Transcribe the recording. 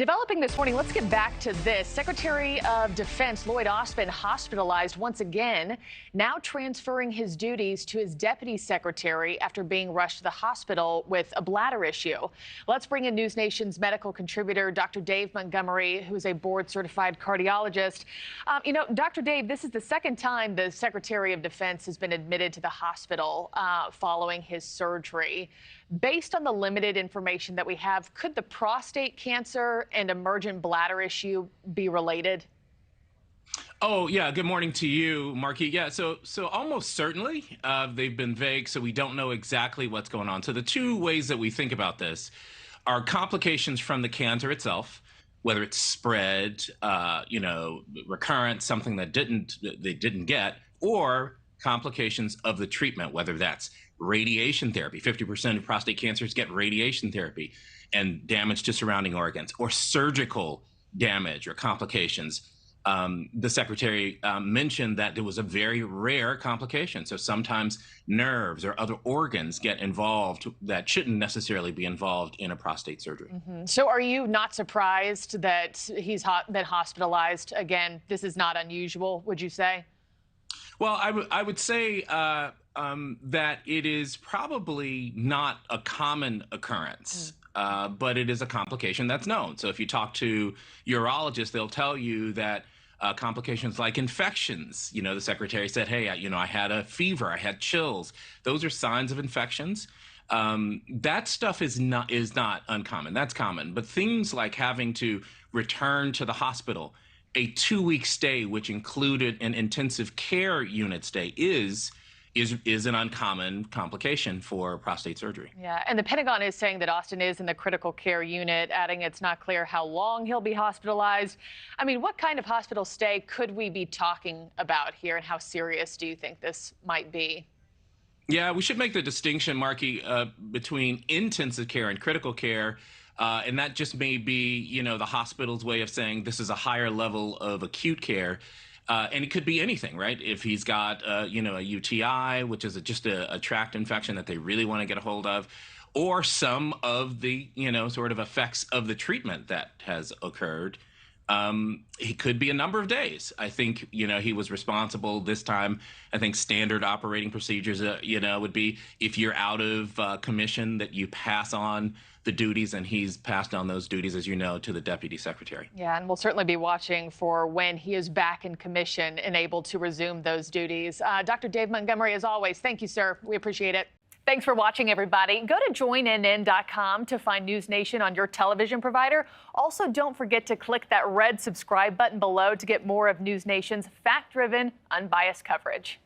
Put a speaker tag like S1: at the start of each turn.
S1: Developing this morning, let's get back to this. Secretary of Defense Lloyd Austin hospitalized once again, now transferring his duties to his deputy secretary after being rushed to the hospital with a bladder issue. Let's bring in NewsNation's medical contributor, Dr. Dave Montgomery, who is a board-certified cardiologist. Dr. Dave, this is the second time the Secretary of Defense has been admitted to the hospital following his surgery. Based on the limited information that we have, could the prostate cancer and emergent bladder issue be related?
S2: Oh, yeah. Good morning to you, Markie. Yeah, so almost certainly they've been vague, so we don't know exactly what's going on. So the two ways that we think about this are complications from the cancer itself, whether it's spread, recurrent, something that they didn't get, or complications of the treatment, whether that's radiation therapy. 50% of prostate cancers get radiation therapy and damage to surrounding organs, or surgical damage or complications. The secretary mentioned that there was a very rare complication. So sometimes nerves or other organs get involved that shouldn't necessarily be involved in a prostate surgery.
S1: So are you not surprised that he's been hospitalized? Again, this is not unusual, would you say?
S2: Well, I would say that it is probably not a common occurrence, but it is a complication that's known. So if you talk to urologists, they'll tell you that complications like infections, the secretary said, hey, I had a fever, I had chills. Those are signs of infections. That stuff is not uncommon. That's common. But things like having to return to the hospital, a 2-week stay, which included an intensive care unit stay, is an uncommon complication for prostate surgery.
S1: Yeah, and the Pentagon is saying that Austin is in the critical care unit, adding it's not clear how long he'll be hospitalized. I mean, what kind of hospital stay could we be talking about here, and how serious do you think this might be?
S2: Yeah, we should make the distinction, Markie, between intensive care and critical care. And that just may be, the hospital's way of saying this is a higher level of acute care. And it could be anything, right? If he's got, a UTI, which is just a tract infection that they really want to get a hold of, or some of the, sort of effects of the treatment that has occurred. He could be a number of days. I think, he was responsible this time. I think standard operating procedures, would be if you're out of commission, that you pass on the duties, and he's passed on those duties, as you know, to the deputy secretary.
S1: Yeah, and we'll certainly be watching for when he is back in commission and able to resume those duties. Dr. Dave Montgomery, as always, thank you, sir. We appreciate it. Thanks for watching, everybody. Go to joinnn.com to find NewsNation on your television provider. Also, don't forget to click that red subscribe button below to get more of NewsNation's fact-driven, unbiased coverage.